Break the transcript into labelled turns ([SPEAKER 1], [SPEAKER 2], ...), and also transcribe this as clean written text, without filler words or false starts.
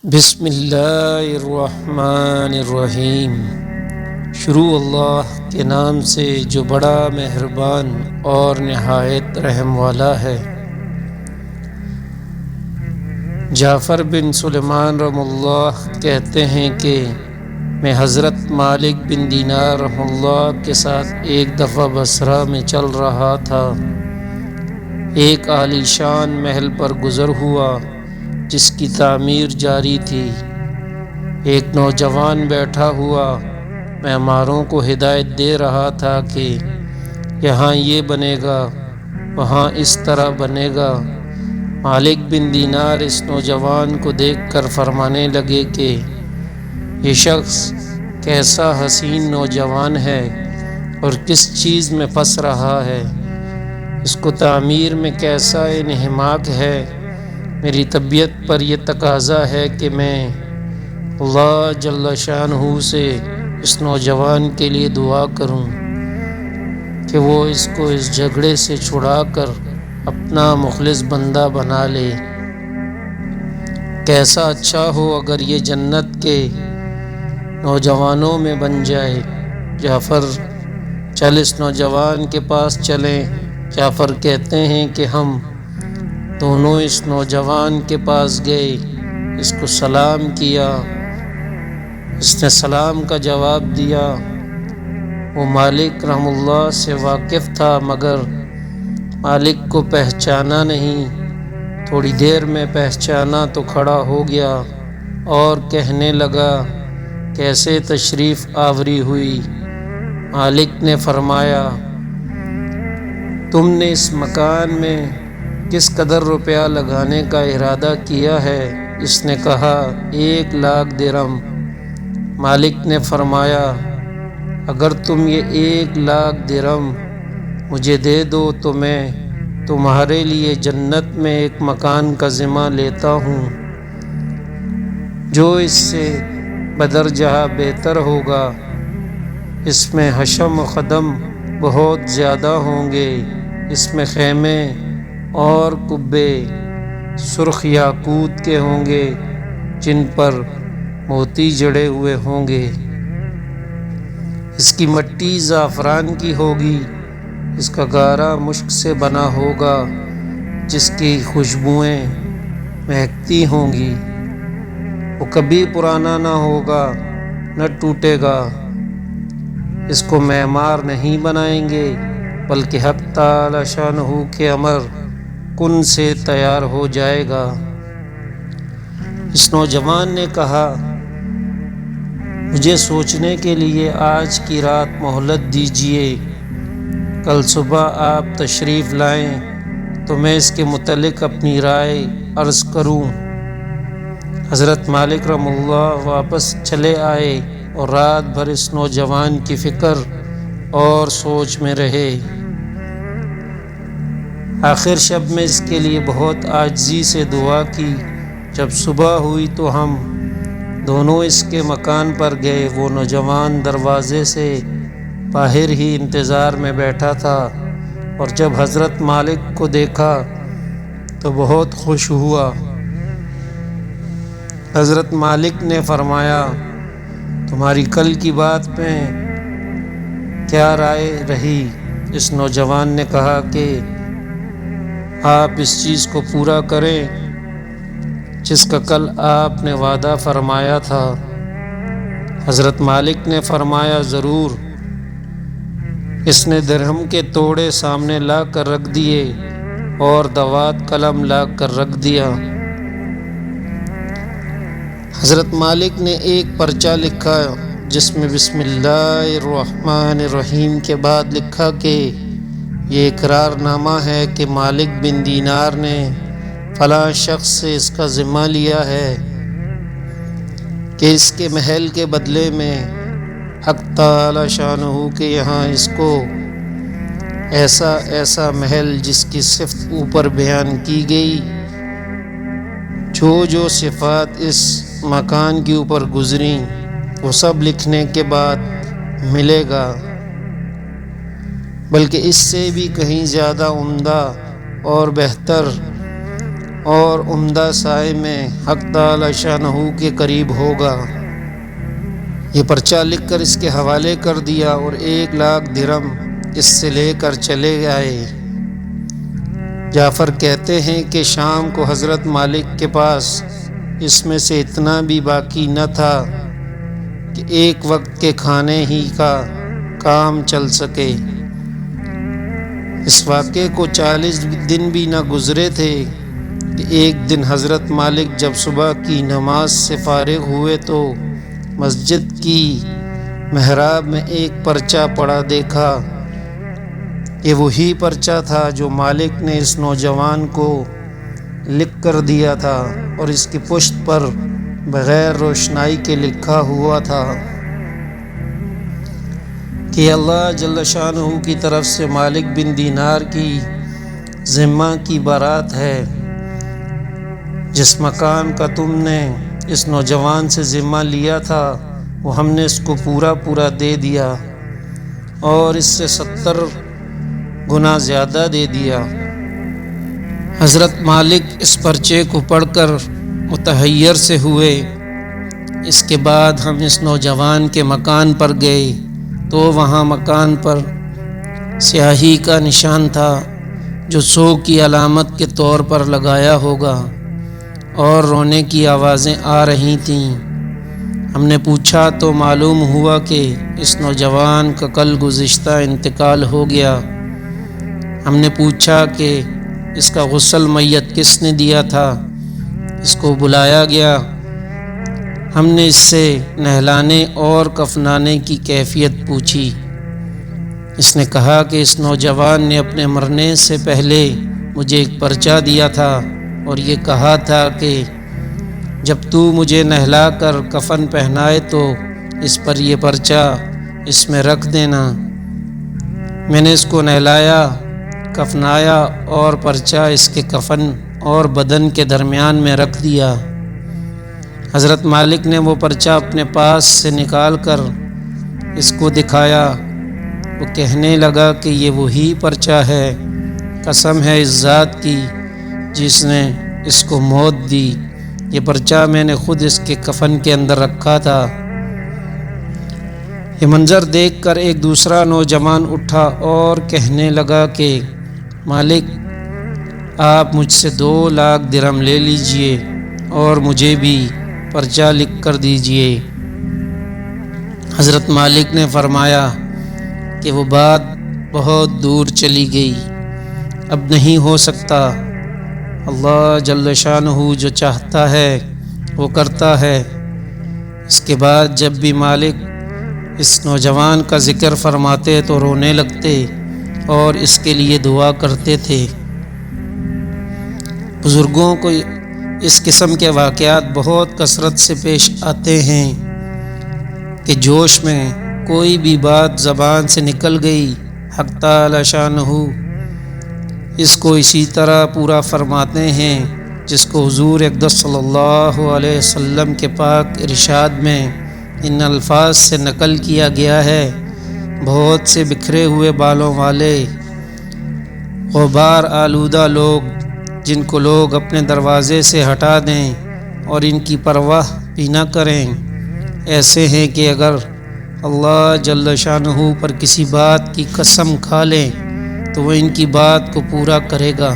[SPEAKER 1] بسم اللہ الرحمن الرحیم۔ شروع اللہ کے نام سے جو بڑا مہربان اور نہایت رحم والا ہے۔ جعفر بن سلیمان رحمہ اللہ کہتے ہیں کہ میں حضرت مالک بن دینار رحمہ اللہ کے ساتھ ایک دفعہ بصرہ میں چل رہا تھا۔ ایک عالی شان محل پر گزر ہوا جس کی تعمیر جاری تھی۔ ایک نوجوان بیٹھا ہوا معماروں کو ہدایت دے رہا تھا کہ یہاں یہ بنے گا، وہاں اس طرح بنے گا۔ مالک بن دینار اس نوجوان کو دیکھ کر فرمانے لگے کہ یہ شخص کیسا حسین نوجوان ہے اور کس چیز میں پھنس رہا ہے، اس کو تعمیر میں کیسا انہماک ہے۔ میری طبیعت پر یہ تقاضا ہے کہ میں اللہ جل شانہ سے اس نوجوان کے لیے دعا کروں کہ وہ اس کو اس جھگڑے سے چھڑا کر اپنا مخلص بندہ بنا لے۔ کیسا اچھا ہو اگر یہ جنت کے نوجوانوں میں بن جائے۔ جعفر چل اس نوجوان کے پاس چلیں۔ جعفر کہتے ہیں کہ ہم دونوں اس نوجوان کے پاس گئے، اس کو سلام کیا، اس نے سلام کا جواب دیا۔ وہ مالک رحمہ اللہ سے واقف تھا مگر مالک کو پہچانا نہیں۔ تھوڑی دیر میں پہچانا تو کھڑا ہو گیا اور کہنے لگا کیسے تشریف آوری ہوئی۔ مالک نے فرمایا تم نے اس مکان میں کس قدر روپیہ لگانے کا ارادہ کیا ہے؟ اس نے کہا 1,00,000 درہم۔ مالک نے فرمایا اگر تم یہ 1,00,000 درہم مجھے دے دو تو میں تمہارے لیے جنت میں ایک مکان کا ذمہ لیتا ہوں جو اس سے بدرجہ بہتر ہوگا۔ اس میں حشم و خدم بہت زیادہ ہوں گے، اس میں خیمے اور قبے سرخ یاقوت کے ہوں گے جن پر موتی جڑے ہوئے ہوں گے۔ اس کی مٹی زعفران کی ہوگی، اس کا گارا مشک سے بنا ہوگا جس کی خوشبوئیں مہکتی ہوں گی۔ وہ کبھی پرانا نہ ہوگا نہ ٹوٹے گا۔ اس کو معمار نہیں بنائیں گے بلکہ حق تعالی شانہ کے امر کن سے تیار ہو جائے گا۔ اس نوجوان نے کہا مجھے سوچنے کے لیے آج کی رات مہلت دیجیے، کل صبح آپ تشریف لائیں تو میں اس کے متعلق اپنی رائے عرض کروں۔ حضرت مالک رحمہ اللہ واپس چلے آئے اور رات بھر اس نوجوان کی فکر اور سوچ میں رہے۔ آخر شب میں اس کے لیے بہت عاجزی سے دعا کی۔ جب صبح ہوئی تو ہم دونوں اس کے مکان پر گئے۔ وہ نوجوان دروازے سے باہر ہی انتظار میں بیٹھا تھا اور جب حضرت مالک کو دیکھا تو بہت خوش ہوا۔ حضرت مالک نے فرمایا تمہاری کل کی بات میں کیا رائے رہی؟ اس نوجوان نے کہا کہ آپ اس چیز کو پورا کریں جس کا کل آپ نے وعدہ فرمایا تھا۔ حضرت مالک نے فرمایا ضرور۔ اس نے درہم کے توڑے سامنے لا کر رکھ دیے اور دوات قلم لا کر رکھ دیا۔ حضرت مالک نے ایک پرچہ لکھا جس میں بسم اللہ الرحمن الرحیم کے بعد لکھا کہ یہ اقرار نامہ ہے کہ مالک بن دینار نے فلاں شخص سے اس کا ذمہ لیا ہے کہ اس کے محل کے بدلے میں حق تعالی شانہ کے یہاں اس کو ایسا ایسا محل جس کی صفت اوپر بیان کی گئی، جو صفات اس مکان کے اوپر گزریں وہ سب لکھنے کے بعد ملے گا، بلکہ اس سے بھی کہیں زیادہ عمدہ اور بہتر اور عمدہ سائے میں حق تعالی شانہ کے قریب ہوگا۔ یہ پرچہ لکھ کر اس کے حوالے کر دیا اور 1,00,000 درہم اس سے لے کر چلے آئے۔ جعفر کہتے ہیں کہ شام کو حضرت مالک کے پاس اس میں سے اتنا بھی باقی نہ تھا کہ ایک وقت کے کھانے ہی کا کام چل سکے۔ اس واقعے کو 40 دن بھی نہ گزرے تھے کہ ایک دن حضرت مالک جب صبح کی نماز سے فارغ ہوئے تو مسجد کی محراب میں ایک پرچہ پڑا دیکھا۔ یہ وہی پرچہ تھا جو مالک نے اس نوجوان کو لکھ کر دیا تھا اور اس کی پشت پر بغیر روشنائی کے لکھا ہوا تھا کہ اللہ جل شانہ کی طرف سے مالک بن دینار کی ذمہ کی بارات ہے۔ جس مکان کا تم نے اس نوجوان سے ذمہ لیا تھا وہ ہم نے اس کو پورا دے دیا اور اس سے 70 گنا زیادہ دے دیا۔ حضرت مالک اس پرچے کو پڑھ کر متحیر سے ہوئے۔ اس کے بعد ہم اس نوجوان کے مکان پر گئے تو وہاں مکان پر سیاہی کا نشان تھا جو سو کی علامت کے طور پر لگایا ہوگا، اور رونے کی آوازیں آ رہی تھیں۔ ہم نے پوچھا تو معلوم ہوا کہ اس نوجوان کا کل گزشتہ انتقال ہو گیا۔ ہم نے پوچھا کہ اس کا غسل میت کس نے دیا تھا؟ اس کو بلایا گیا۔ ہم نے اس سے نہلانے اور کفنانے کی کیفیت پوچھی۔ اس نے کہا کہ اس نوجوان نے اپنے مرنے سے پہلے مجھے ایک پرچہ دیا تھا اور یہ کہا تھا کہ جب تو مجھے نہلا کر کفن پہنائے تو اس پر یہ پرچہ اس میں رکھ دینا۔ میں نے اس کو نہلایا، کفنایا اور پرچہ اس کے کفن اور بدن کے درمیان میں رکھ دیا۔ حضرت مالک نے وہ پرچہ اپنے پاس سے نکال کر اس کو دکھایا۔ وہ کہنے لگا کہ یہ وہی پرچہ ہے، قسم ہے اس ذات کی جس نے اس کو موت دی، یہ پرچہ میں نے خود اس کے کفن کے اندر رکھا تھا۔ یہ منظر دیکھ کر ایک دوسرا نوجوان اٹھا اور کہنے لگا کہ مالک، آپ مجھ سے 2,00,000 درہم لے لیجئے اور مجھے بھی پرچہ لکھ کر دیجئے۔ حضرت مالک نے فرمایا کہ وہ بات بہت دور چلی گئی، اب نہیں ہو سکتا۔ اللہ جل شانہ جو چاہتا ہے وہ کرتا ہے۔ اس کے بعد جب بھی مالک اس نوجوان کا ذکر فرماتے تو رونے لگتے اور اس کے لیے دعا کرتے تھے۔ بزرگوں کو اس قسم کے واقعات بہت کثرت سے پیش آتے ہیں کہ جوش میں کوئی بھی بات زبان سے نکل گئی، حق تعالی شانہ اس کو اسی طرح پورا فرماتے ہیں جس کو حضور اقدس صلی اللہ علیہ وسلم کے پاک ارشاد میں ان الفاظ سے نقل کیا گیا ہے۔ بہت سے بکھرے ہوئے بالوں والے غبار آلودہ لوگ جن کو لوگ اپنے دروازے سے ہٹا دیں اور ان کی پرواہ بھی نہ کریں، ایسے ہیں کہ اگر اللہ جل شانہ پر کسی بات کی قسم کھا لیں تو وہ ان کی بات کو پورا کرے گا۔